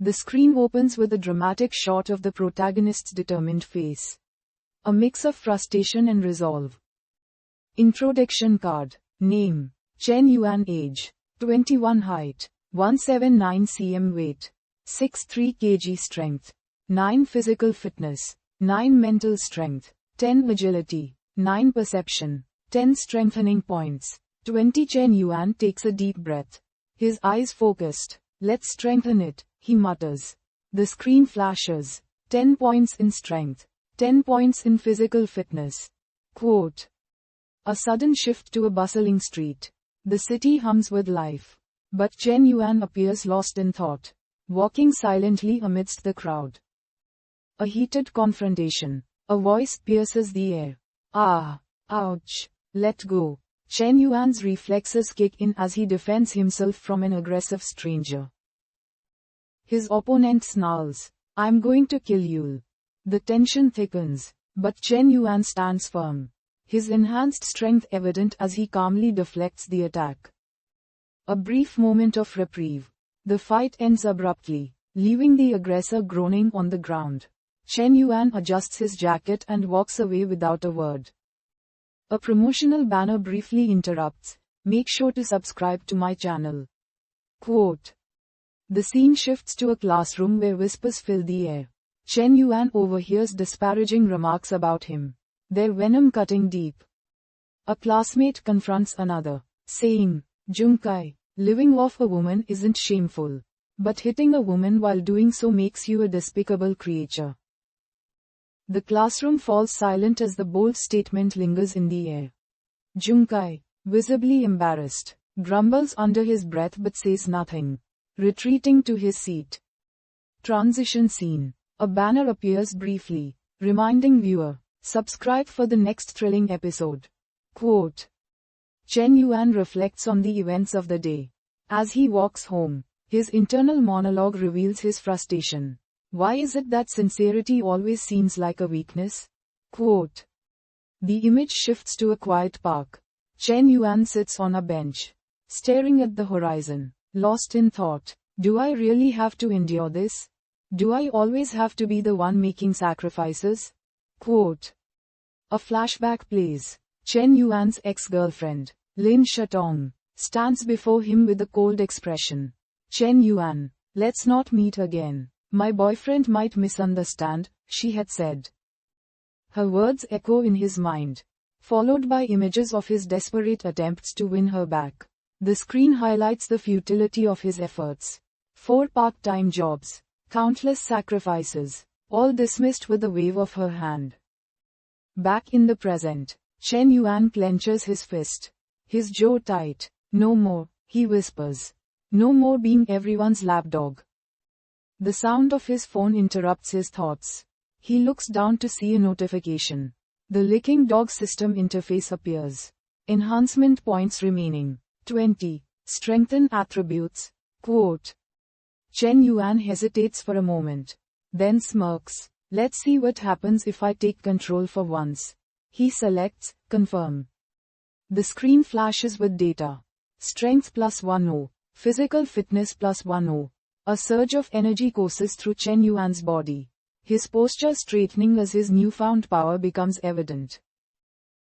The screen opens with a dramatic shot of the protagonist's determined face. A mix of frustration and resolve. Introduction card. Name: Chen Yuan. Age: 21. Height: 179 cm. Weight: 63 kg. Strength: 9. Physical fitness: 9. Mental strength: 10. Agility: 9. Perception: 10. Strengthening points: 20. Chen Yuan takes a deep breath. His eyes focused. Let's strengthen it, he mutters. The screen flashes. 10 points in strength. 10 points in physical fitness. Quote. A sudden shift to a bustling street. The city hums with life. But Chen Yuan appears lost in thought, walking silently amidst the crowd. A heated confrontation. A voice pierces the air. Ah! Ouch! Let go. Chen Yuan's reflexes kick in as he defends himself from an aggressive stranger. His opponent snarls, "I'm going to kill you." The tension thickens, but Chen Yuan stands firm. His enhanced strength evident as he calmly deflects the attack. A brief moment of reprieve. The fight ends abruptly, leaving the aggressor groaning on the ground. Chen Yuan adjusts his jacket and walks away without a word. A promotional banner briefly interrupts, "Make sure to subscribe to my channel." Quote. The scene shifts to a classroom where whispers fill the air. Chen Yuan overhears disparaging remarks about him, their venom cutting deep. A classmate confronts another, saying, "Junkai, living off a woman isn't shameful, but hitting a woman while doing so makes you a despicable creature." The classroom falls silent as the bold statement lingers in the air. Junkai, visibly embarrassed, grumbles under his breath but says nothing, retreating to his seat. Transition scene. A banner appears briefly, reminding viewer, "Subscribe for the next thrilling episode." Quote. Chen Yuan reflects on the events of the day. As he walks home, his internal monologue reveals his frustration. Why is it that sincerity always seems like a weakness? Quote. The image shifts to a quiet park. Chen Yuan sits on a bench, staring at the horizon, lost in thought. Do I really have to endure this? Do I always have to be the one making sacrifices? Quote. A flashback plays. Chen Yuan's ex-girlfriend, Lin Shatong, stands before him with a cold expression. "Chen Yuan, let's not meet again. My boyfriend might misunderstand," she had said. Her words echo in his mind, followed by images of his desperate attempts to win her back. The screen highlights the futility of his efforts. 4 part-time jobs, countless sacrifices, all dismissed with a wave of her hand. Back in the present, Chen Yuan clenches his fist, his jaw tight. "No more," he whispers. "No more being everyone's lapdog." The sound of his phone interrupts his thoughts. He looks down to see a notification. The licking dog system interface appears. Enhancement points remaining: 20. Strengthen attributes. Quote. Chen Yuan hesitates for a moment, then smirks. "Let's see what happens if I take control for once." He selects Confirm. The screen flashes with data. Strength +10. Physical fitness +10. A surge of energy courses through Chen Yuan's body, his posture straightening as his newfound power becomes evident.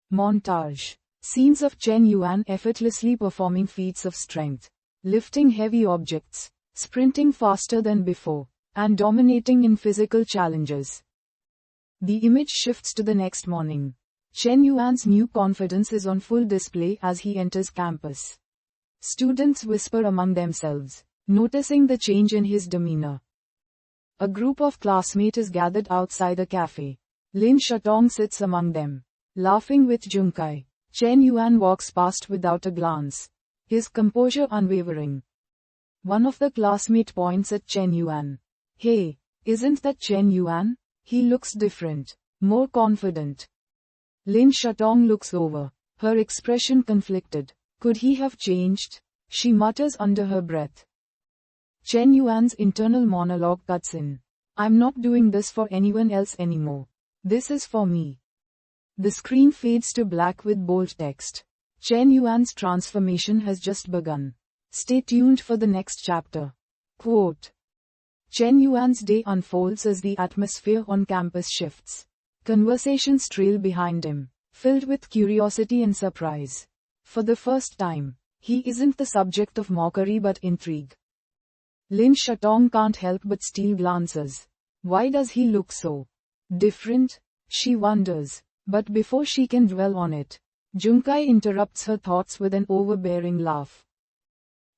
Montage. Scenes of Chen Yuan effortlessly performing feats of strength, lifting heavy objects, sprinting faster than before, and dominating in physical challenges. The image shifts to the next morning. Chen Yuan's new confidence is on full display as he enters campus. Students whisper among themselves, noticing the change in his demeanor. A group of classmates is gathered outside a cafe. Lin Shatong sits among them, laughing with Junkai. Chen Yuan walks past without a glance, his composure unwavering. One of the classmates points at Chen Yuan. "Hey, isn't that Chen Yuan? He looks different, more confident." Lin Shatong looks over, her expression conflicted. "Could he have changed?" she mutters under her breath. Chen Yuan's internal monologue cuts in. "I'm not doing this for anyone else anymore. This is for me." The screen fades to black with bold text. Chen Yuan's transformation has just begun. Stay tuned for the next chapter. Quote. Chen Yuan's day unfolds as the atmosphere on campus shifts. Conversations trail behind him, filled with curiosity and surprise. For the first time, he isn't the subject of mockery but intrigue. Lin Shatong can't help but steal glances. Why does he look so different? She wonders. But before she can dwell on it, Junkai interrupts her thoughts with an overbearing laugh.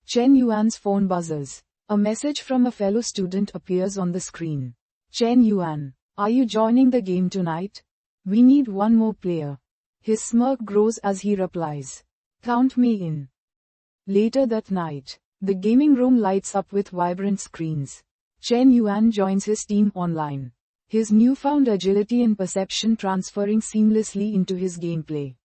Chen Yuan's phone buzzes. A message from a fellow student appears on the screen. Chen Yuan, are you joining the game tonight? We need one more player. His smirk grows as he replies. Count me in. Later that night, the gaming room lights up with vibrant screens. Chen Yuan joins his team online. His newfound agility and perception transferring seamlessly into his gameplay.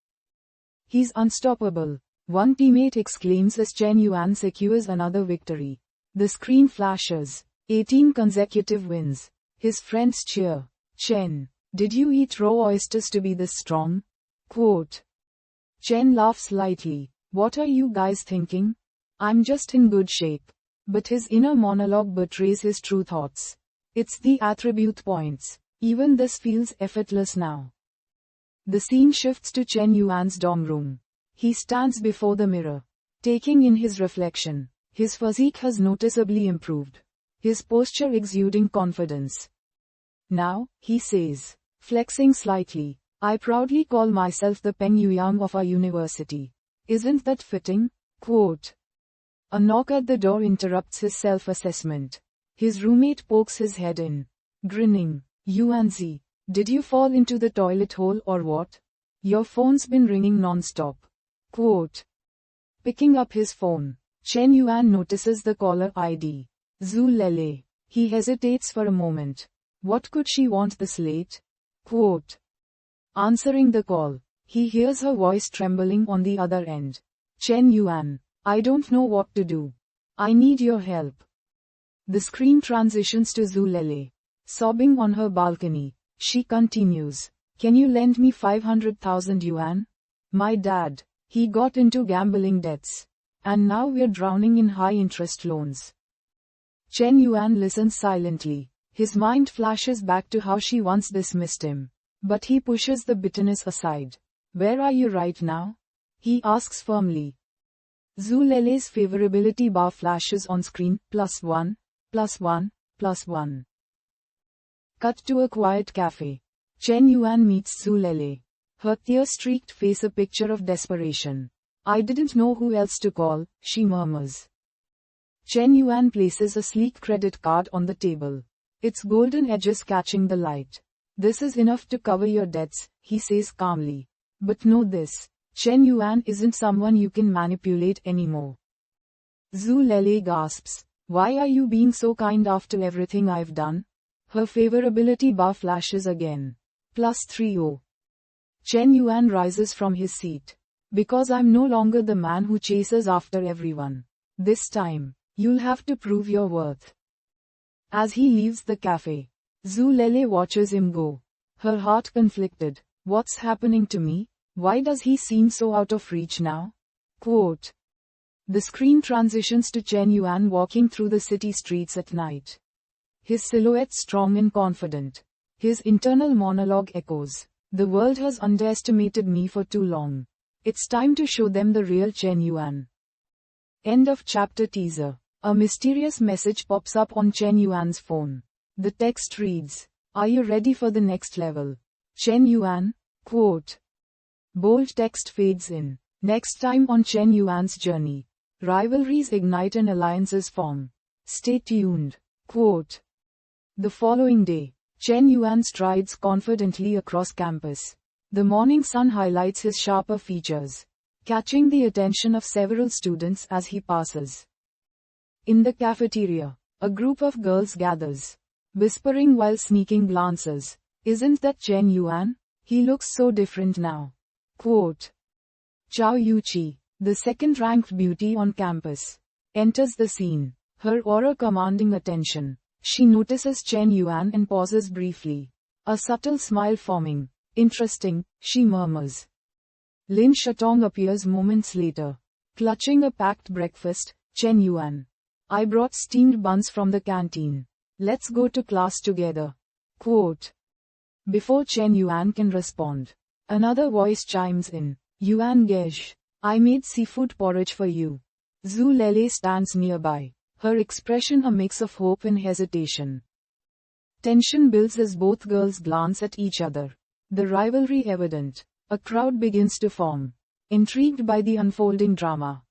He's unstoppable, one teammate exclaims as Chen Yuan secures another victory. The screen flashes. 18 consecutive wins. His friends cheer. Chen, did you eat raw oysters to be this strong? Quote. Chen laughs lightly. What are you guys thinking? I'm just in good shape. But his inner monologue betrays his true thoughts. It's the attribute points. Even this feels effortless now. The scene shifts to Chen Yuan's dorm room. He stands before the mirror, taking in his reflection. His physique has noticeably improved. His posture exuding confidence. Now, he says, flexing slightly, I proudly call myself the Peng Yuyang of our university. Isn't that fitting? Quote. A knock at the door interrupts his self-assessment. His roommate pokes his head in, grinning. Yuanzi, did you fall into the toilet hole or what? Your phone's been ringing non-stop. Quote. Picking up his phone, Chen Yuan notices the caller ID. Zhu Lele. He hesitates for a moment. What could she want this late? Quote. Answering the call, he hears her voice trembling on the other end. Chen Yuan, I don't know what to do. I need your help. The screen transitions to Zhu Lele. Sobbing on her balcony, she continues. Can you lend me 500,000 yuan? My dad, he got into gambling debts. And now we're drowning in high-interest loans. Chen Yuan listens silently. His mind flashes back to how she once dismissed him. But he pushes the bitterness aside. Where are you right now? He asks firmly. Zhu Lele's favorability bar flashes on screen, +1, +1, +1. Cut to a quiet cafe. Chen Yuan meets Zhu Lele. Her tear-streaked face a picture of desperation. I didn't know who else to call, she murmurs. Chen Yuan places a sleek credit card on the table. Its golden edges catching the light. This is enough to cover your debts, he says calmly. But know this, Chen Yuan isn't someone you can manipulate anymore. Zhu Lele gasps. Why are you being so kind after everything I've done? Her favorability bar flashes again. +30. Chen Yuan rises from his seat. Because I'm no longer the man who chases after everyone. This time, you'll have to prove your worth. As he leaves the cafe, Zhu Lele watches him go. Her heart conflicted. What's happening to me? Why does he seem so out of reach now? Quote. The screen transitions to Chen Yuan walking through the city streets at night. His silhouette strong and confident. His internal monologue echoes. The world has underestimated me for too long. It's time to show them the real Chen Yuan. End of chapter teaser. A mysterious message pops up on Chen Yuan's phone. The text reads, Are you ready for the next level? Chen Yuan, quote. Bold text fades in. Next time on Chen Yuan's journey. Rivalries ignite and alliances form. Stay tuned, quote. The following day, Chen Yuan strides confidently across campus. The morning sun highlights his sharper features, catching the attention of several students as he passes. In the cafeteria, a group of girls gathers, whispering while sneaking glances. Isn't that Chen Yuan? He looks so different now. Quote. Zhao Yuqi, the second-ranked beauty on campus, enters the scene, her aura commanding attention. She notices Chen Yuan and pauses briefly. A subtle smile forming. Interesting, she murmurs. Lin Shatong appears moments later, clutching a packed breakfast. Chen Yuan. I brought steamed buns from the canteen. Let's go to class together. Quote. Before Chen Yuan can respond, another voice chimes in. Yuan Gesh. I made seafood porridge for you. Zhu Lele stands nearby, her expression a mix of hope and hesitation. Tension builds as both girls glance at each other. The rivalry evident. A crowd begins to form, intrigued by the unfolding drama.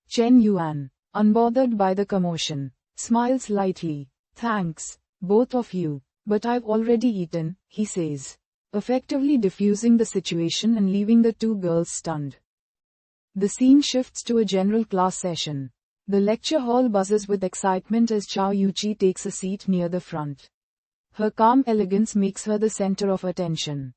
Chen Yuan, unbothered by the commotion, smiles lightly. Thanks, both of you, but I've already eaten, he says, effectively diffusing the situation and leaving the two girls stunned. The scene shifts to a general class session. The lecture hall buzzes with excitement as Chao Yuqi takes a seat near the front. Her calm elegance makes her the center of attention.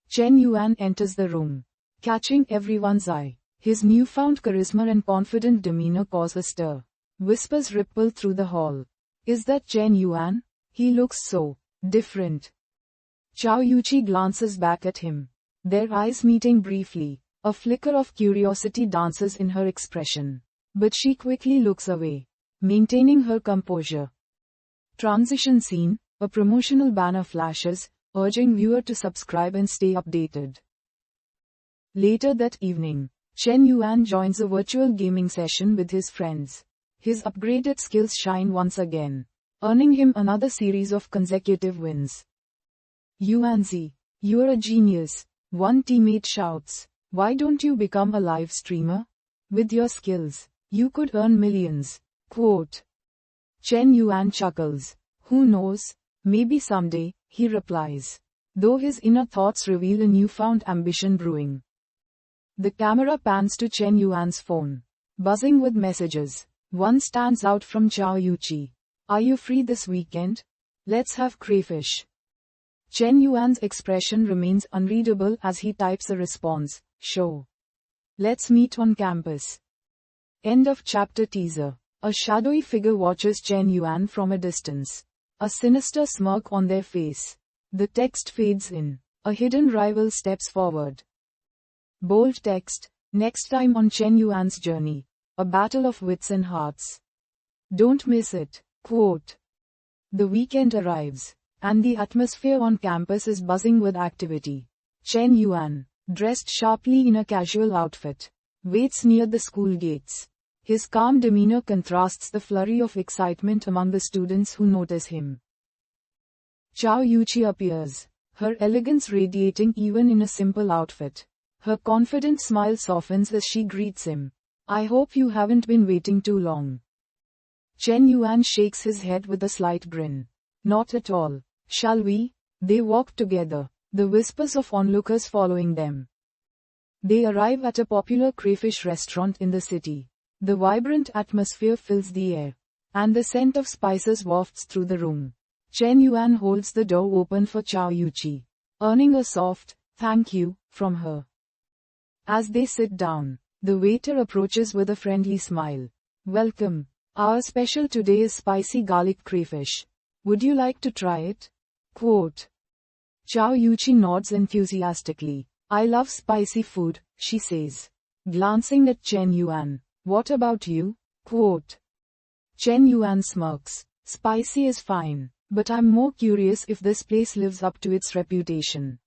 Chen Yuan enters the room, catching everyone's eye. His newfound charisma and confident demeanor cause a stir. Whispers ripple through the hall. Is that Chen Yuan? He looks so different. Chao Yuqi glances back at him, their eyes meeting briefly. A flicker of curiosity dances in her expression, but she quickly looks away, maintaining her composure. Transition scene, a promotional banner flashes, urging viewer to subscribe and stay updated. Later that evening, Chen Yuan joins a virtual gaming session with his friends. His upgraded skills shine once again, earning him another series of consecutive wins. Yuanzi, you're a genius, one teammate shouts. Why don't you become a live streamer? With your skills, you could earn millions. Quote. Chen Yuan chuckles. Who knows? Maybe someday, he replies, though his inner thoughts reveal a newfound ambition brewing. The camera pans to Chen Yuan's phone, buzzing with messages. One stands out from Chao Yuqi. Are you free this weekend? Let's have crayfish. Chen Yuan's expression remains unreadable as he types a response. Show. Let's meet on campus. End of chapter teaser. A shadowy figure watches Chen Yuan from a distance. A sinister smirk on their face. The text fades in. A hidden rival steps forward. Bold text. Next time on Chen Yuan's journey. A battle of wits and hearts. Don't miss it. Quote. The weekend arrives, and the atmosphere on campus is buzzing with activity. Chen Yuan, dressed sharply in a casual outfit, waits near the school gates. His calm demeanor contrasts the flurry of excitement among the students who notice him. Chao Yuqi appears, her elegance radiating even in a simple outfit. Her confident smile softens as she greets him. I hope you haven't been waiting too long. Chen Yuan shakes his head with a slight grin. Not at all. Shall we? They walk together, the whispers of onlookers following them. They arrive at a popular crayfish restaurant in the city. The vibrant atmosphere fills the air, and the scent of spices wafts through the room. Chen Yuan holds the door open for Chao Yuqi, earning a soft, thank you, from her. As they sit down, the waiter approaches with a friendly smile. Welcome. Our special today is spicy garlic crayfish. Would you like to try it? Quote. Chao Yuqi nods enthusiastically. I love spicy food, she says, glancing at Chen Yuan. What about you? Quote. Chen Yuan smirks. Spicy is fine, but I'm more curious if this place lives up to its reputation.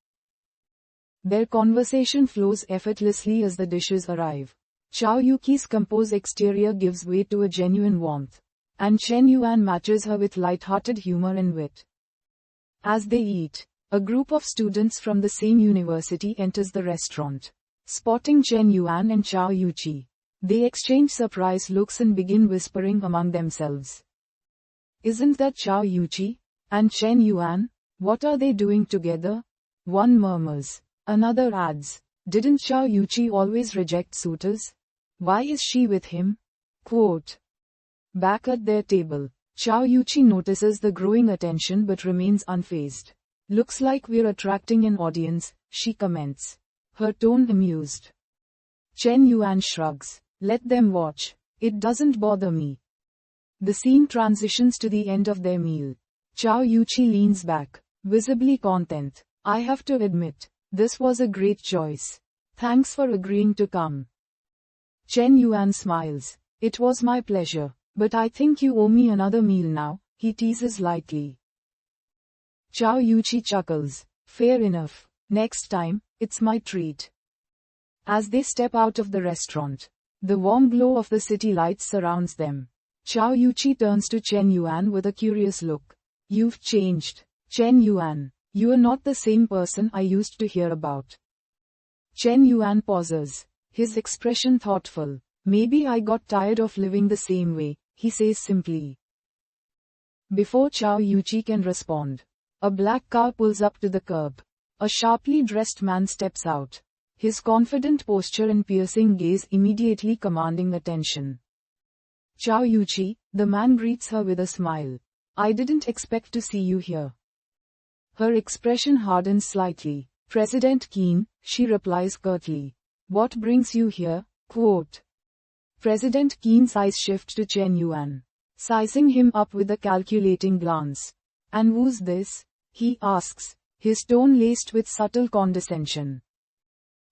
Their conversation flows effortlessly as the dishes arrive. Chao Yuqi's composed exterior gives way to a genuine warmth, and Chen Yuan matches her with light-hearted humor and wit. As they eat, a group of students from the same university enters the restaurant. Spotting Chen Yuan and Chao Yuqi, they exchange surprised looks and begin whispering among themselves. Isn't that Chao Yuqi? And Chen Yuan? What are they doing together? One murmurs. Another adds. Didn't Chao Yuqi always reject suitors? Why is she with him? Quote. Back at their table, Chao Yuqi notices the growing attention but remains unfazed. Looks like we're attracting an audience, she comments, her tone amused. Chen Yuan shrugs. Let them watch. It doesn't bother me. The scene transitions to the end of their meal. Chao Yuqi leans back, visibly content. I have to admit, this was a great choice. Thanks for agreeing to come. Chen Yuan smiles. It was my pleasure, but I think you owe me another meal now, he teases lightly. Chao Yuqi chuckles. Fair enough. Next time, it's my treat. As they step out of the restaurant, the warm glow of the city lights surrounds them. Chao Yuqi turns to Chen Yuan with a curious look. You've changed, Chen Yuan. You are not the same person I used to hear about. Chen Yuan pauses, his expression thoughtful. Maybe I got tired of living the same way, he says simply. Before Chao Yuqi can respond, a black car pulls up to the curb. A sharply dressed man steps out, his confident posture and piercing gaze immediately commanding attention. Chao Yuqi, the man greets her with a smile. I didn't expect to see you here. Her expression hardens slightly. President Qin, she replies curtly. What brings you here? Quote. President Qin's eyes shift to Chen Yuan, sizing him up with a calculating glance. And who's this? He asks, his tone laced with subtle condescension.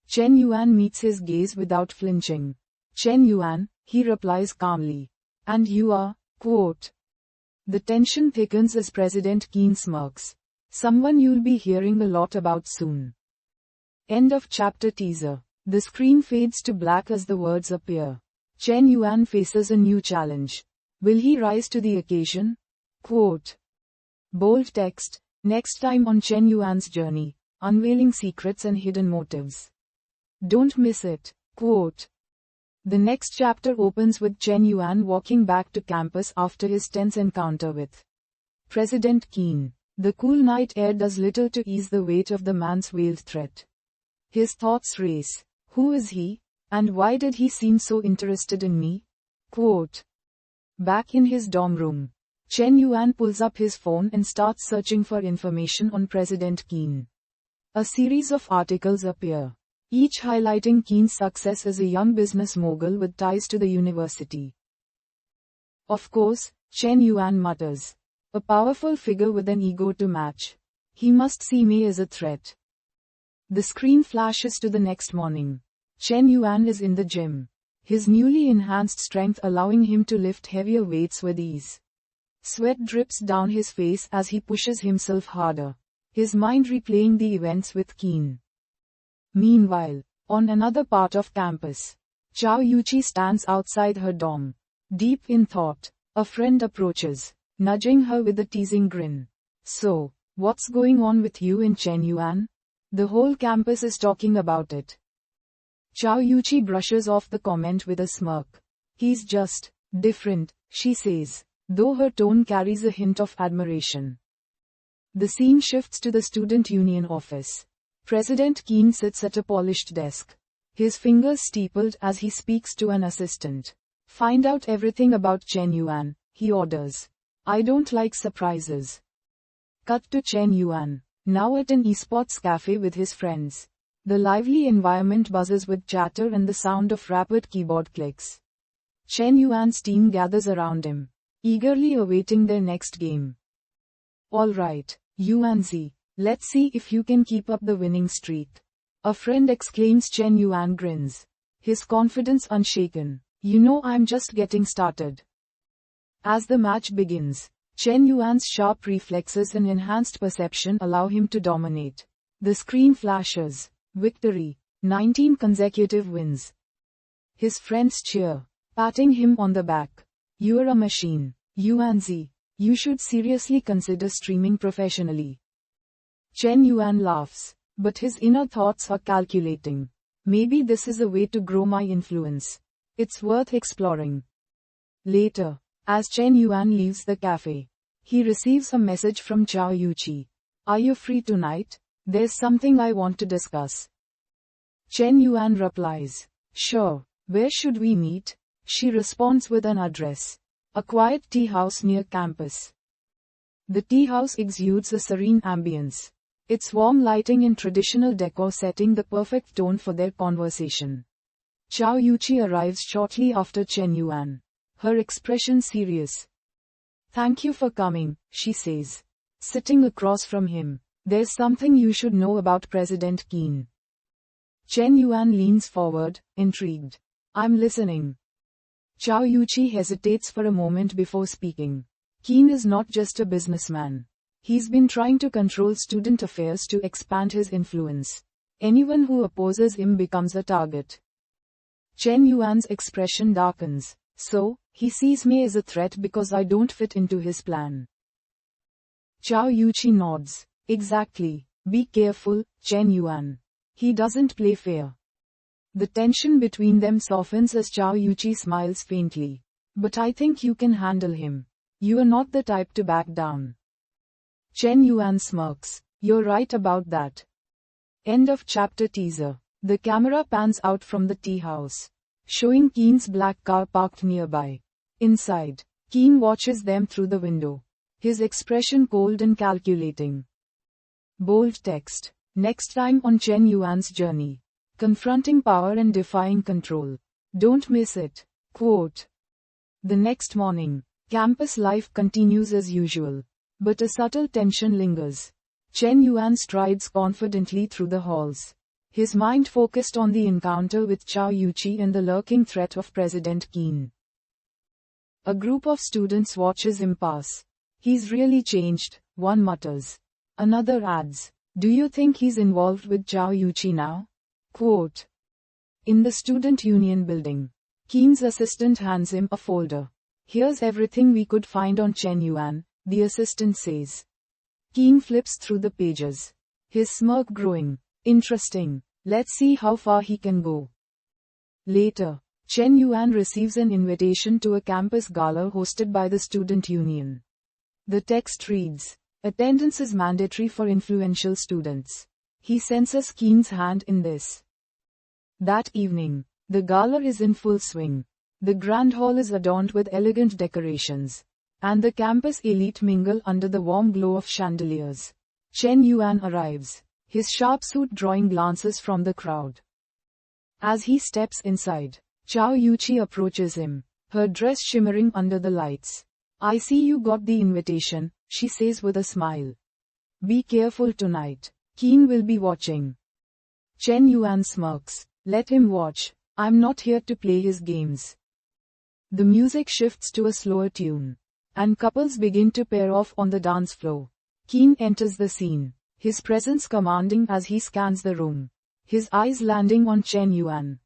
Chen Yuan meets his gaze without flinching. Chen Yuan, he replies calmly. And you are, quote. The tension thickens as President Qin smirks. Someone you'll be hearing a lot about soon. End of chapter teaser. The screen fades to black as the words appear. Chen Yuan faces a new challenge. Will he rise to the occasion? Quote. Bold text. Next time on Chen Yuan's journey, unveiling secrets and hidden motives. Don't miss it. Quote. The next chapter opens with Chen Yuan walking back to campus after his tense encounter with President Qin. The cool night air does little to ease the weight of the man's veiled threat. His thoughts race. Who is he? And why did he seem so interested in me? Quote. Back in his dorm room, Chen Yuan pulls up his phone and starts searching for information on President Qin. A series of articles appear, each highlighting Qin's success as a young business mogul with ties to the university. Of course, Chen Yuan mutters. A powerful figure with an ego to match. He must see me as a threat. The screen flashes to the next morning. Chen Yuan is in the gym, his newly enhanced strength allowing him to lift heavier weights with ease. Sweat drips down his face as he pushes himself harder, his mind replaying the events with Qin. Meanwhile, on another part of campus, Chao Yuqi stands outside her dorm, deep in thought. A friend approaches, nudging her with a teasing grin. So, what's going on with you and Chen Yuan? The whole campus is talking about it. Chao Yuqi brushes off the comment with a smirk. He's just different, she says, though her tone carries a hint of admiration. The scene shifts to the student union office. President Qin sits at a polished desk, his fingers steepled as he speaks to an assistant. Find out everything about Chen Yuan, he orders. I don't like surprises. Cut to Chen Yuan, now at an esports cafe with his friends. The lively environment buzzes with chatter and the sound of rapid keyboard clicks. Chen Yuan's team gathers around him, eagerly awaiting their next game. All right, Yuanzi, let's see if you can keep up the winning streak. A friend exclaims. Chen Yuan grins, his confidence unshaken. You know I'm just getting started. As the match begins, Chen Yuan's sharp reflexes and enhanced perception allow him to dominate. The screen flashes. Victory. 19 consecutive wins. His friends cheer, patting him on the back. You're a machine, Yuanzi. You should seriously consider streaming professionally. Chen Yuan laughs, but his inner thoughts are calculating. Maybe this is a way to grow my influence. It's worth exploring. Later, as Chen Yuan leaves the cafe, he receives a message from Chao Yuqi. Are you free tonight? There's something I want to discuss. Chen Yuan replies. Sure, where should we meet? She responds with an address. A quiet tea house near campus. The tea house exudes a serene ambience, its warm lighting and traditional decor setting the perfect tone for their conversation. Chao Yuqi arrives shortly after Chen Yuan, her expression serious. Thank you for coming, she says, sitting across from him. There's something you should know about President Qin. Chen Yuan leans forward, intrigued. I'm listening. Chao Yuqi hesitates for a moment before speaking. Keen is not just a businessman. He's been trying to control student affairs to expand his influence. Anyone who opposes him becomes a target. Chen Yuan's expression darkens. So, he sees me as a threat because I don't fit into his plan. Chao Yuqi nods. Exactly. Be careful, Chen Yuan. He doesn't play fair. The tension between them softens as Chao Yuqi smiles faintly. But I think you can handle him. You are not the type to back down. Chen Yuan smirks. You're right about that. End of chapter teaser. The camera pans out from the tea house, showing Keen's black car parked nearby. Inside, Keen watches them through the window, his expression cold and calculating. Bold text. Next time on Chen Yuan's journey. Confronting power and defying control. Don't miss it. Quote. The next morning, campus life continues as usual. But a subtle tension lingers. Chen Yuan strides confidently through the halls, his mind focused on the encounter with Chao Yuqi and the lurking threat of President Keen. A group of students watches him pass. He's really changed, one mutters. Another adds, do you think he's involved with Chao Yuqi now? Quote. In the student union building, Keen's assistant hands him a folder. Here's everything we could find on Chen Yuan, the assistant says. Keen flips through the pages, his smirk growing. Interesting. Let's see how far he can go. Later, Chen Yuan receives an invitation to a campus gala hosted by the student union. The text reads, attendance is mandatory for influential students. He senses Keen's hand in this. That evening, the gala is in full swing. The grand hall is adorned with elegant decorations, and the campus elite mingle under the warm glow of chandeliers. Chen Yuan arrives, his sharp suit drawing glances from the crowd. As he steps inside, Chao Yuqi approaches him, her dress shimmering under the lights. I see you got the invitation, she says with a smile. Be careful tonight. Keen will be watching. Chen Yuan smirks. Let him watch. I'm not here to play his games. The music shifts to a slower tune, and couples begin to pair off on the dance floor. Keen enters the scene, his presence commanding as he scans the room, his eyes landing on Chen Yuan.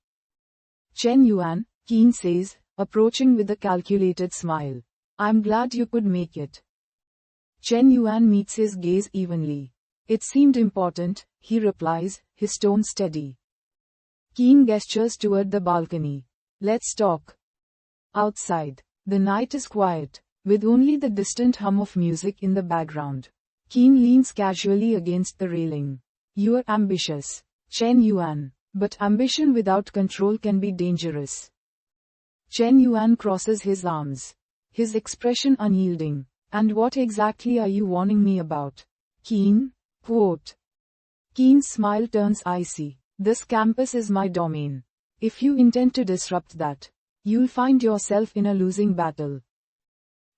Chen Yuan, Keen says, approaching with a calculated smile. I'm glad you could make it. Chen Yuan meets his gaze evenly. It seemed important, he replies, his tone steady. Keen gestures toward the balcony. Let's talk. Outside, the night is quiet, with only the distant hum of music in the background. Keen leans casually against the railing. You're ambitious, Chen Yuan, but ambition without control can be dangerous. Chen Yuan crosses his arms, his expression unyielding. And what exactly are you warning me about? Keen? Quote. Keen's smile turns icy. This campus is my domain. If you intend to disrupt that, you'll find yourself in a losing battle.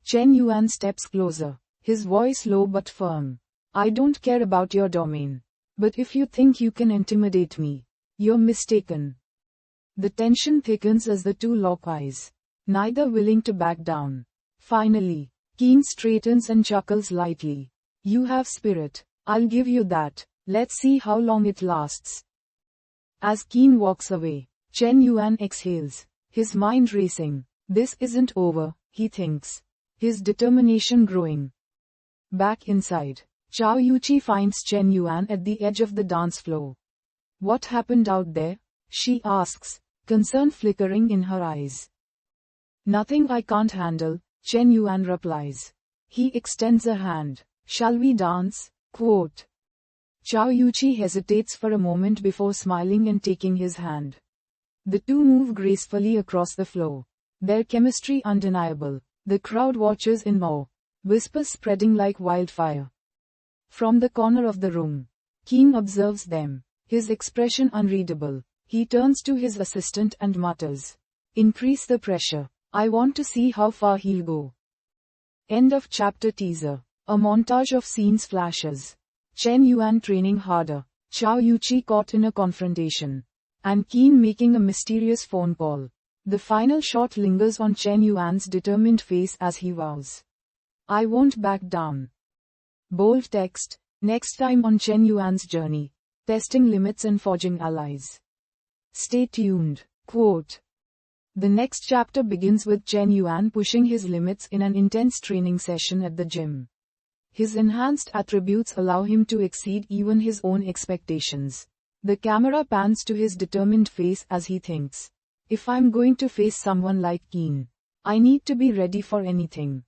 Chen Yuan steps closer, his voice low but firm. I don't care about your domain. But if you think you can intimidate me, you're mistaken. The tension thickens as the two lock eyes, neither willing to back down. Finally, Keen straightens and chuckles lightly. You have spirit. I'll give you that. Let's see how long it lasts. As Keen walks away, Chen Yuan exhales, his mind racing. This isn't over, he thinks, his determination growing. Back inside, Chao Yuqi finds Chen Yuan at the edge of the dance floor. What happened out there? She asks, concern flickering in her eyes. Nothing I can't handle, Chen Yuan replies. He extends a hand. Shall we dance? Quote. Chao Yuqi hesitates for a moment before smiling and taking his hand. The two move gracefully across the floor, their chemistry undeniable. The crowd watches in awe, whispers spreading like wildfire. From the corner of the room, Keen observes them, his expression unreadable. He turns to his assistant and mutters. Increase the pressure. I want to see how far he'll go. End of chapter teaser. A montage of scenes flashes. Chen Yuan training harder, Chao Yuqi caught in a confrontation, and Keen making a mysterious phone call. The final shot lingers on Chen Yuan's determined face as he vows. I won't back down. Bold text, next time on Chen Yuan's journey, testing limits and forging allies. Stay tuned. Quote. The next chapter begins with Chen Yuan pushing his limits in an intense training session at the gym. His enhanced attributes allow him to exceed even his own expectations. The camera pans to his determined face as he thinks, if I'm going to face someone like Keen, I need to be ready for anything.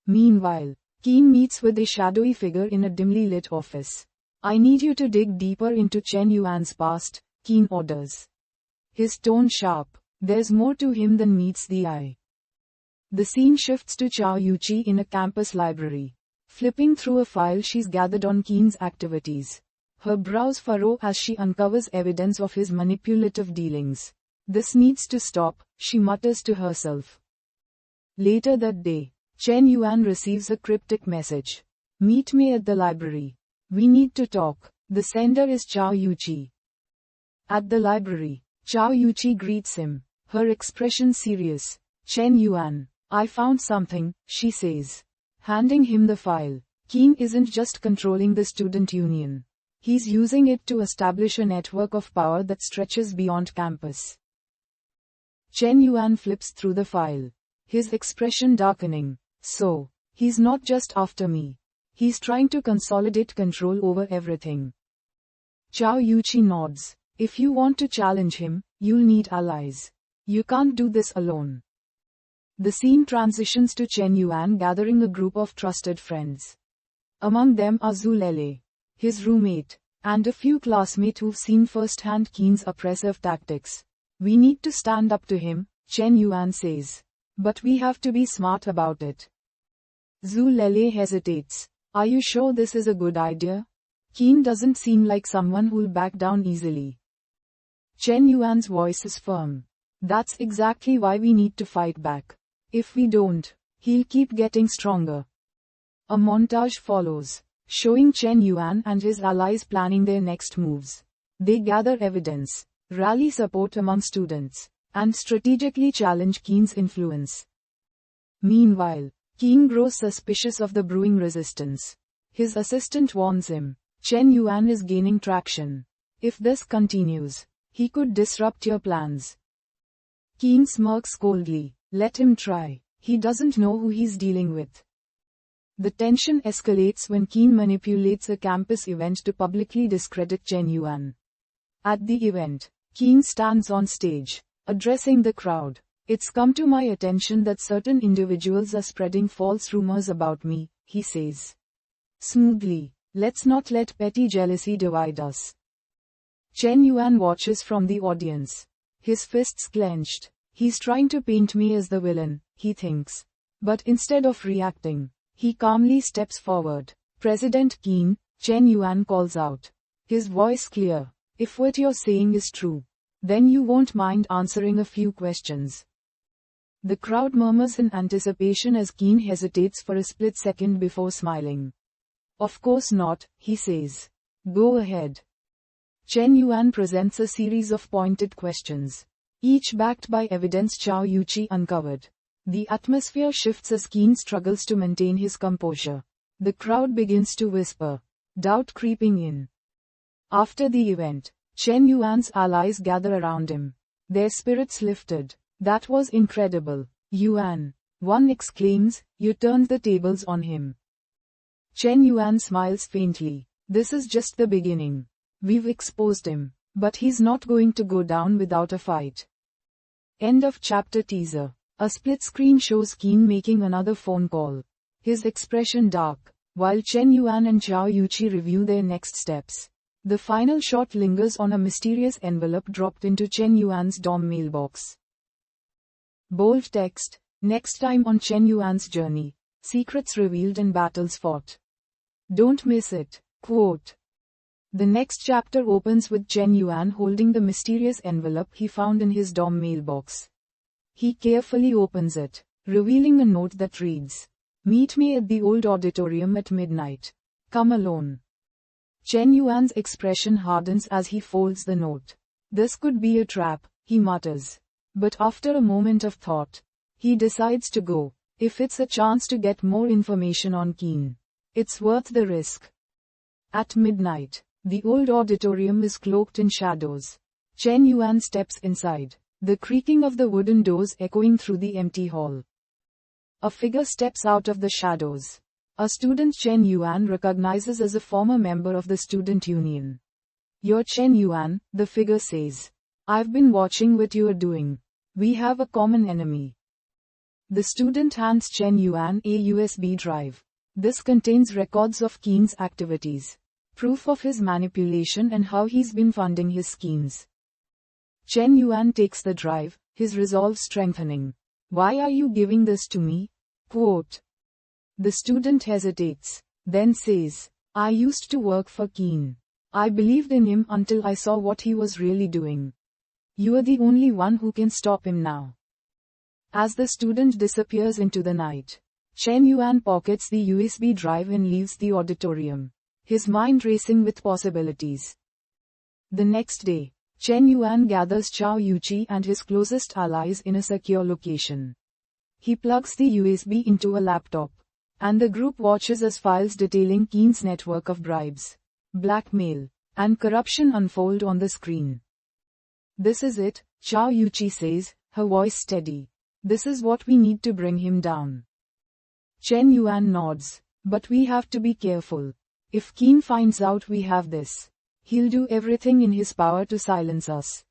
Meanwhile, Keen meets with a shadowy figure in a dimly lit office. I need you to dig deeper into Chen Yuan's past, Keen orders. His tone sharp. There's more to him than meets the eye. The scene shifts to Chao Yuqi in a campus library. Flipping through a file she's gathered on Keen's activities. Her brows furrow as she uncovers evidence of his manipulative dealings. This needs to stop, she mutters to herself. Later that day, Chen Yuan receives a cryptic message. Meet me at the library. We need to talk. The sender is Chao Yuqi. At the library, Chao Yuqi greets him, her expression serious. Chen Yuan, I found something, she says, handing him the file. Keen isn't just controlling the student union. He's using it to establish a network of power that stretches beyond campus. Chen Yuan flips through the file, his expression darkening. So, he's not just after me. He's trying to consolidate control over everything. Chao Yuqi nods. If you want to challenge him, you'll need allies. You can't do this alone. The scene transitions to Chen Yuan gathering a group of trusted friends. Among them are Zhu Lele, his roommate, and a few classmates who've seen firsthand Keen's oppressive tactics. We need to stand up to him, Chen Yuan says. But we have to be smart about it. Zhu Lele hesitates. Are you sure this is a good idea? Keen doesn't seem like someone who'll back down easily. Chen Yuan's voice is firm. That's exactly why we need to fight back. If we don't, he'll keep getting stronger. A montage follows, showing Chen Yuan and his allies planning their next moves. They gather evidence, rally support among students, and strategically challenge Keen's influence. Meanwhile, Keen grows suspicious of the brewing resistance. His assistant warns him, Chen Yuan is gaining traction. If this continues, he could disrupt your plans. Keen smirks coldly. Let him try. He doesn't know who he's dealing with. The tension escalates when Keen manipulates a campus event to publicly discredit Chen Yuan. At the event, Keen stands on stage, addressing the crowd. It's come to my attention that certain individuals are spreading false rumors about me, he says. Smoothly, let's not let petty jealousy divide us. Chen Yuan watches from the audience. His fists clenched. He's trying to paint me as the villain, he thinks. But instead of reacting, he calmly steps forward. President Keen, Chen Yuan calls out. His voice clear. If what you're saying is true, then you won't mind answering a few questions. The crowd murmurs in anticipation as Keen hesitates for a split second before smiling. Of course not, he says. Go ahead. Chen Yuan presents a series of pointed questions, each backed by evidence Chao Yuqi uncovered. The atmosphere shifts as Keen struggles to maintain his composure. The crowd begins to whisper, doubt creeping in. After the event, Chen Yuan's allies gather around him. Their spirits lifted. That was incredible, Yuan. One exclaims, you turned the tables on him. Chen Yuan smiles faintly. This is just the beginning. We've exposed him, but he's not going to go down without a fight. End of chapter teaser. A split screen shows Keen making another phone call. His expression dark, while Chen Yuan and Chao Yuqi review their next steps. The final shot lingers on a mysterious envelope dropped into Chen Yuan's dorm mailbox. Bold text, next time on Chen Yuan's journey, secrets revealed and battles fought. Don't miss it. Quote. The next chapter opens with Chen Yuan holding the mysterious envelope he found in his dorm mailbox. He carefully opens it, revealing a note that reads, Meet me at the old auditorium at midnight. Come alone. Chen Yuan's expression hardens as he folds the note. This could be a trap, he mutters. But after a moment of thought, he decides to go. If it's a chance to get more information on Keen, it's worth the risk. At midnight, the old auditorium is cloaked in shadows. Chen Yuan steps inside, the creaking of the wooden doors echoing through the empty hall. A figure steps out of the shadows. A student Chen Yuan recognizes as a former member of the student union. "You're Chen Yuan," the figure says. "I've been watching what you're doing. We have a common enemy." The student hands Chen Yuan a USB drive. This contains records of Keen's activities, proof of his manipulation and how he's been funding his schemes. Chen Yuan takes the drive, his resolve strengthening. "Why are you giving this to me?" Quote. The student hesitates, then says, "I used to work for Keen. I believed in him until I saw what he was really doing. You are the only one who can stop him now." As the student disappears into the night, Chen Yuan pockets the USB drive and leaves the auditorium, his mind racing with possibilities. The next day, Chen Yuan gathers Chao Yuqi and his closest allies in a secure location. He plugs the USB into a laptop, and the group watches as files detailing Keen's network of bribes, blackmail, and corruption unfold on the screen. "This is it," Chao Yuqi says, her voice steady. "This is what we need to bring him down." Chen Yuan nods. "But we have to be careful. If Keen finds out we have this, he'll do everything in his power to silence us."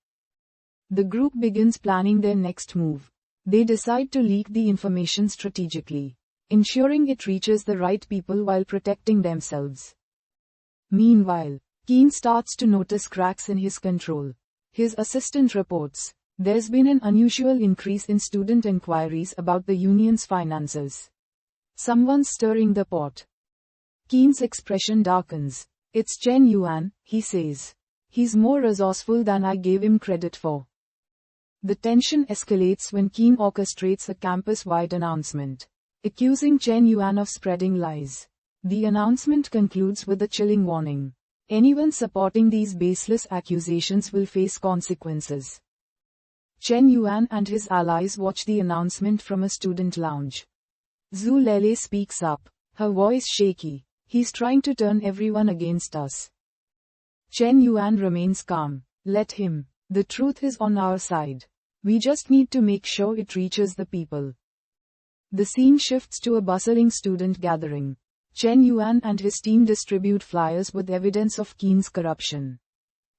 The group begins planning their next move. They decide to leak the information strategically, ensuring it reaches the right people while protecting themselves. Meanwhile, Keen starts to notice cracks in his control. His assistant reports, "There's been an unusual increase in student inquiries about the union's finances. Someone's stirring the pot." Keen's expression darkens. "It's Chen Yuan," he says. "He's more resourceful than I gave him credit for." The tension escalates when Keen orchestrates a campus-wide announcement, accusing Chen Yuan of spreading lies. The announcement concludes with a chilling warning. Anyone supporting these baseless accusations will face consequences. Chen Yuan and his allies watch the announcement from a student lounge. Zhu Lele speaks up, her voice shaky. "He's trying to turn everyone against us." Chen Yuan remains calm. "Let him. The truth is on our side. We just need to make sure it reaches the people." The scene shifts to a bustling student gathering. Chen Yuan and his team distribute flyers with evidence of Keen's corruption,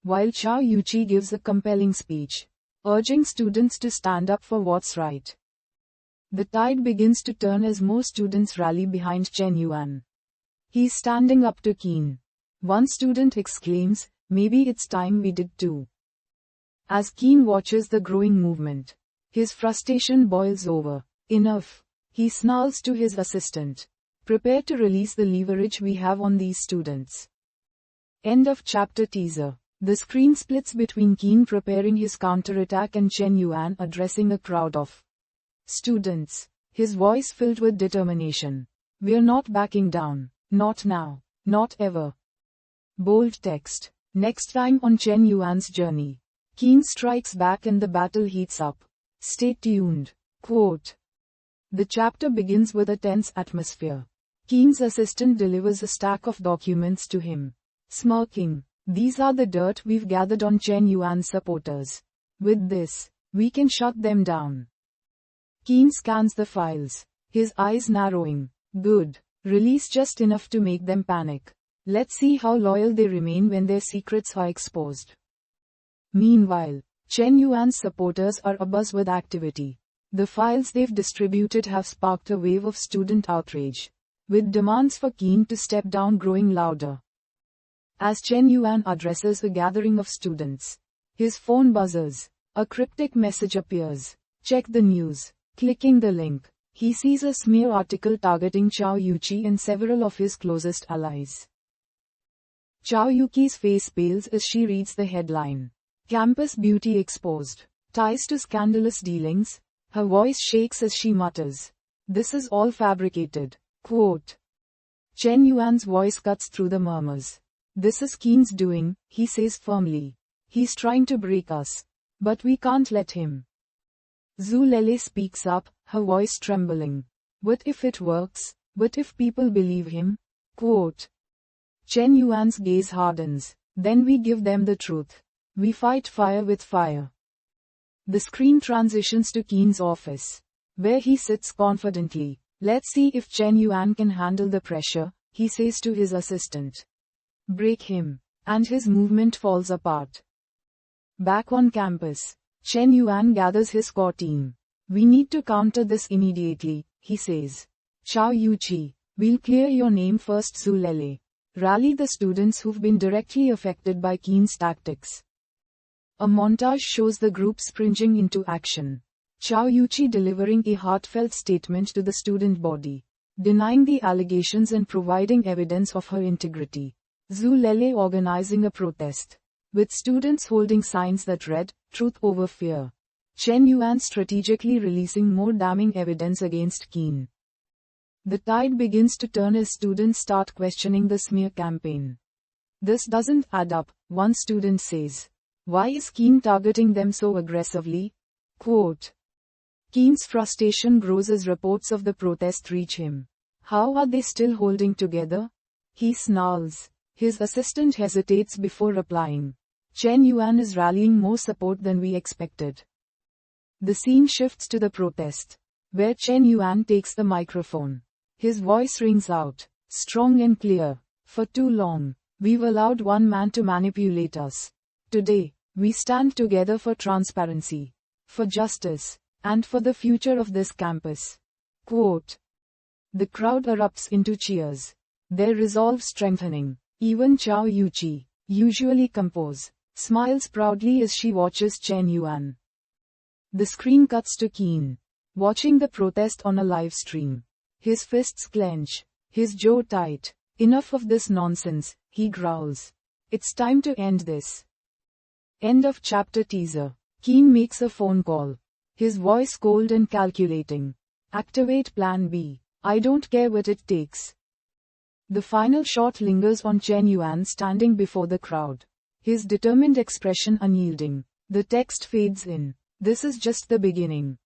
while Chao Yuqi gives a compelling speech, urging students to stand up for what's right. The tide begins to turn as more students rally behind Chen Yuan. "He's standing up to Keen." One student exclaims, "Maybe it's time we did too." As Keen watches the growing movement, his frustration boils over. "Enough," he snarls to his assistant. "Prepare to release the leverage we have on these students." End of chapter teaser. The screen splits between Keen preparing his counterattack and Chen Yuan addressing a crowd of students, his voice filled with determination. "We're not backing down. Not now. Not ever." Bold text. Next time on Chen Yuan's journey, Keen strikes back and the battle heats up. Stay tuned. Quote. The chapter begins with a tense atmosphere. Keen's assistant delivers a stack of documents to him, smirking. "These are the dirt we've gathered on Chen Yuan's supporters. With this, we can shut them down." Keen scans the files, his eyes narrowing. "Good. Release just enough to make them panic. Let's see how loyal they remain when their secrets are exposed." Meanwhile, Chen Yuan's supporters are abuzz with activity. The files they've distributed have sparked a wave of student outrage, with demands for Keen to step down growing louder. As Chen Yuan addresses a gathering of students, his phone buzzes. A cryptic message appears. "Check the news." Clicking the link, he sees a smear article targeting Chao Yuqi and several of his closest allies. Chao Yuqi's face pales as she reads the headline. "Campus beauty exposed. Ties to scandalous dealings." Her voice shakes as she mutters, "This is all fabricated." Quote. Chen Yuan's voice cuts through the murmurs. "This is Keen's doing," he says firmly. "He's trying to break us. But we can't let him." Zhu Lele speaks up, her voice trembling. What if it works? What if people believe him? Quote. Chen Yuan's gaze hardens. Then we give them the truth. We fight fire with fire. The screen transitions to Qin's office, where he sits confidently. Let's see if Chen Yuan can handle the pressure, he says to his assistant. Break him. And his movement falls apart. Back on campus, Chen Yuan gathers his core team. We need to counter this immediately, he says. Chao Yuqi, we'll clear your name first. Zhu Lele. Rally the students who've been directly affected by Qin's tactics. A montage shows the group springing into action. Chao Yuqi delivering a heartfelt statement to the student body, denying the allegations and providing evidence of her integrity. Zhu Lele organizing a protest, with students holding signs that read, "Truth over fear." Chen Yuan strategically releasing more damning evidence against Qin. The tide begins to turn as students start questioning the smear campaign. This doesn't add up, one student says. Why is Qin targeting them so aggressively? Quote. Qin's frustration grows as reports of the protest reach him. How are they still holding together? He snarls. His assistant hesitates before replying. Chen Yuan is rallying more support than we expected. The scene shifts to the protest, where Chen Yuan takes the microphone. His voice rings out, strong and clear. For too long, we've allowed one man to manipulate us. Today, we stand together for transparency, for justice, and for the future of this campus. Quote. The crowd erupts into cheers, their resolve strengthening. Even Chao Yuqi, usually composed, smiles proudly as she watches Chen Yuan. The screen cuts to Qin, watching the protest on a live stream. His fists clench, his jaw tight. Enough of this nonsense, he growls. It's time to end this. End of chapter. Teaser. Qin makes a phone call, his voice cold and calculating. Activate Plan B. I don't care what it takes. The final shot lingers on Chen Yuan standing before the crowd, his determined expression unyielding. The text fades in. This is just the beginning.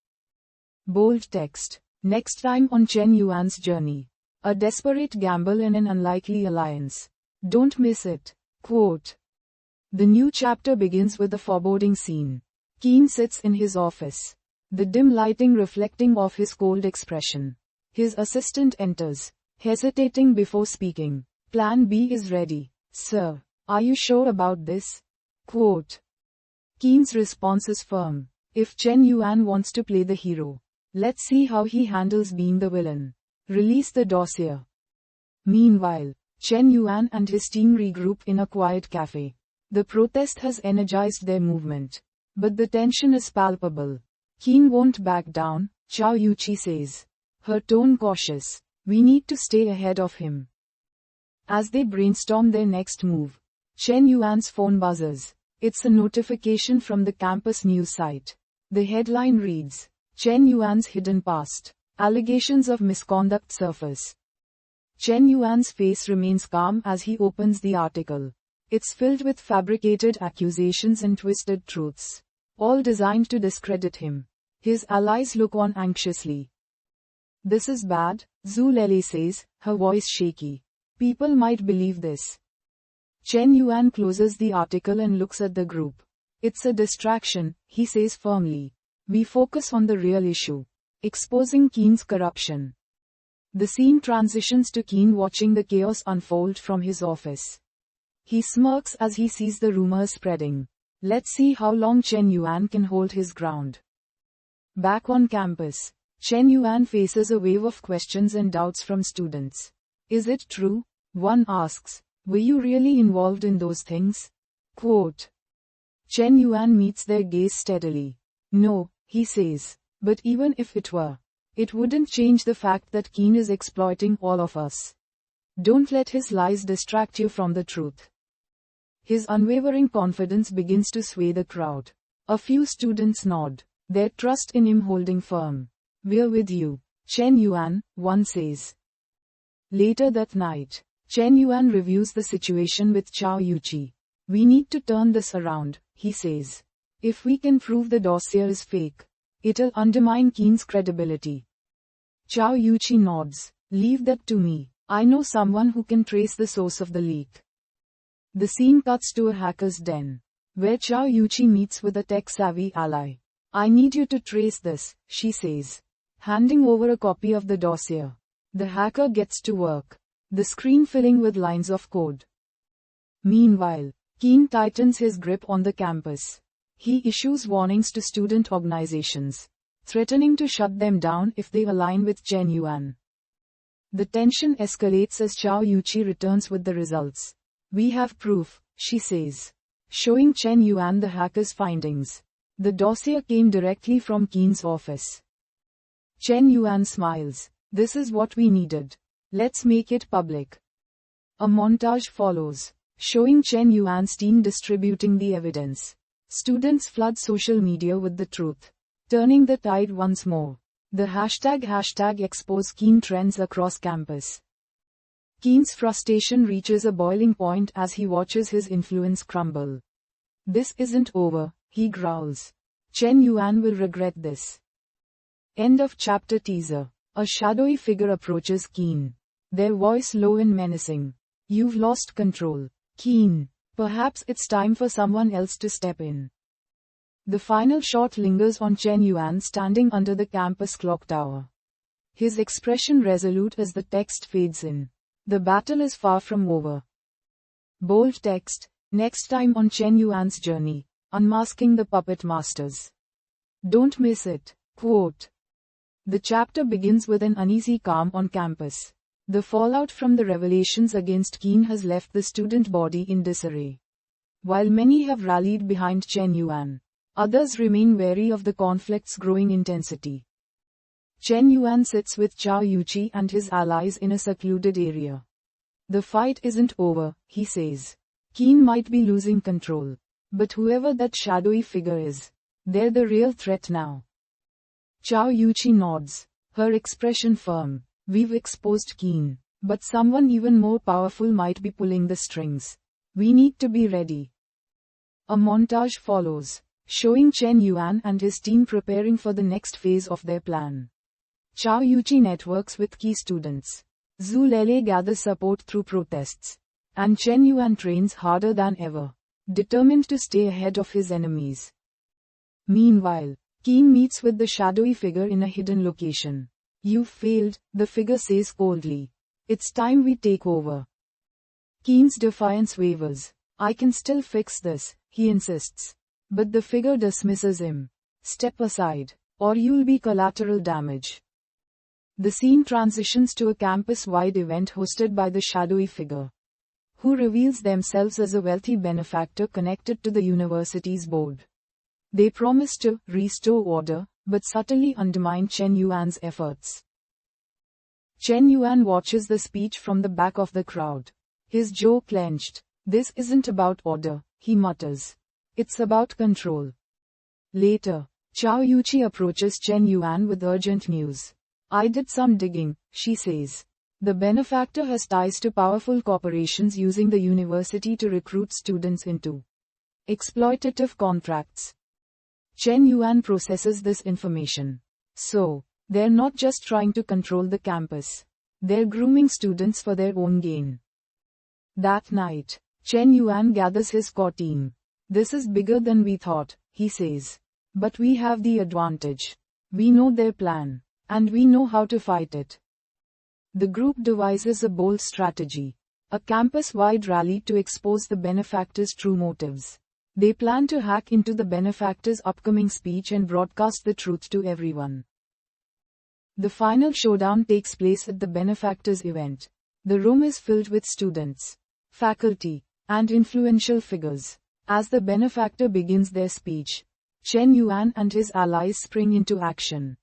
Bold text. Next time on Chen Yuan's journey. A desperate gamble and an unlikely alliance. Don't miss it. Quote. The new chapter begins with a foreboding scene. Qin sits in his office, the dim lighting reflecting off his cold expression. His assistant enters, hesitating before speaking. Plan B is ready, sir. Are you sure about this? Quote. Qin's response is firm. If Chen Yuan wants to play the hero, let's see how he handles being the villain. Release the dossier. Meanwhile, Chen Yuan and his team regroup in a quiet cafe. The protest has energized their movement, but the tension is palpable. Qin won't back down, Chao Yuqi says, her tone cautious. We need to stay ahead of him. As they brainstorm their next move, Chen Yuan's phone buzzes. It's a notification from the campus news site. The headline reads, Chen Yuan's hidden past. Allegations of misconduct surface. Chen Yuan's face remains calm as he opens the article. It's filled with fabricated accusations and twisted truths, all designed to discredit him. His allies look on anxiously. This is bad, Zhu Lele says, her voice shaky. People might believe this. Chen Yuan closes the article and looks at the group. It's a distraction, he says firmly. We focus on the real issue. Exposing Qin's corruption. The scene transitions to Qin watching the chaos unfold from his office. He smirks as he sees the rumors spreading. Let's see how long Chen Yuan can hold his ground. Back on campus, Chen Yuan faces a wave of questions and doubts from students. Is it true? One asks. Were you really involved in those things? Quote. Chen Yuan meets their gaze steadily. No, he says. But even if it were, it wouldn't change the fact that Qin is exploiting all of us. Don't let his lies distract you from the truth. His unwavering confidence begins to sway the crowd. A few students nod, their trust in him holding firm. We're with you, Chen Yuan, one says. Later that night, Chen Yuan reviews the situation with Chao Yuqi. We need to turn this around, he says. If we can prove the dossier is fake, it'll undermine Qin's credibility. Zhao Yuqi nods. Leave that to me. I know someone who can trace the source of the leak. The scene cuts to a hacker's den, where Zhao Yuqi meets with a tech-savvy ally. I need you to trace this, she says, handing over a copy of the dossier. The hacker gets to work, the screen filling with lines of code. Meanwhile, Keen tightens his grip on the campus. He issues warnings to student organizations, threatening to shut them down if they align with Chen Yuan. The tension escalates as Zhao Yuqi returns with the results. We have proof, she says, showing Chen Yuan the hacker's findings. The dossier came directly from Keen's office. Chen Yuan smiles. This is what we needed. Let's make it public. A montage follows, showing Chen Yuan's team distributing the evidence. Students flood social media with the truth, turning the tide once more. The hashtag expose Keen trends across campus. Keen's frustration reaches a boiling point as he watches his influence crumble. This isn't over, he growls. Chen Yuan will regret this. End of chapter. Teaser. A shadowy figure approaches Keen, their voice low and menacing. You've lost control, Keen. Perhaps it's time for someone else to step in. The final shot lingers on Chen Yuan standing under the campus clock tower. His expression resolute as the text fades in. The battle is far from over. Bold text, next time on Chen Yuan's journey, unmasking the puppet masters. Don't miss it. Quote. The chapter begins with an uneasy calm on campus. The fallout from the revelations against Keen has left the student body in disarray. While many have rallied behind Chen Yuan, others remain wary of the conflict's growing intensity. Chen Yuan sits with Zhao Yuqi and his allies in a secluded area. The fight isn't over, he says. Keen might be losing control, but whoever that shadowy figure is, they're the real threat now. Zhao Yuqi nods, her expression firm. We've exposed Keen, but someone even more powerful might be pulling the strings. We need to be ready. A montage follows, showing Chen Yuan and his team preparing for the next phase of their plan. Zhao Yuqi networks with key students. Zhu Lele gathers support through protests. And Chen Yuan trains harder than ever, determined to stay ahead of his enemies. Meanwhile, Keen meets with the shadowy figure in a hidden location. You've failed, the figure says coldly. It's time we take over. Keen's defiance wavers. I can still fix this, he insists. But the figure dismisses him. Step aside, or you'll be collateral damage. The scene transitions to a campus-wide event hosted by the shadowy figure, who reveals themselves as a wealthy benefactor connected to the university's board. They promise to restore order, but subtly undermine Chen Yuan's efforts. Chen Yuan watches the speech from the back of the crowd, his jaw clenched. This isn't about order, he mutters. It's about control. Later, Zhao Yuqi approaches Chen Yuan with urgent news. I did some digging, she says. The benefactor has ties to powerful corporations using the university to recruit students into exploitative contracts. Chen Yuan processes this information. So, they're not just trying to control the campus. They're grooming students for their own gain. That night, Chen Yuan gathers his core team. This is bigger than we thought, he says. But we have the advantage. We know their plan, and we know how to fight it. The group devises a bold strategy. A campus-wide rally to expose the benefactor's true motives. They plan to hack into the benefactor's upcoming speech and broadcast the truth to everyone. The final showdown takes place at the benefactor's event. The room is filled with students, faculty, and influential figures. As the benefactor begins their speech, Chen Yuan and his allies spring into action.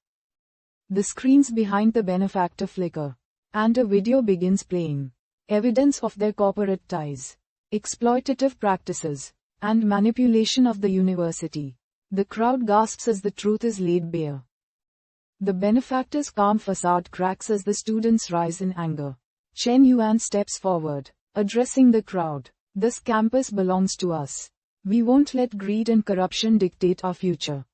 The screens behind the benefactor flicker, and a video begins playing. Evidence of their corporate ties, exploitative practices, and manipulation of the university. The crowd gasps as the truth is laid bare. The benefactor's calm facade cracks as the students rise in anger. Chen Yuan steps forward, addressing the crowd. This campus belongs to us. We won't let greed and corruption dictate our future.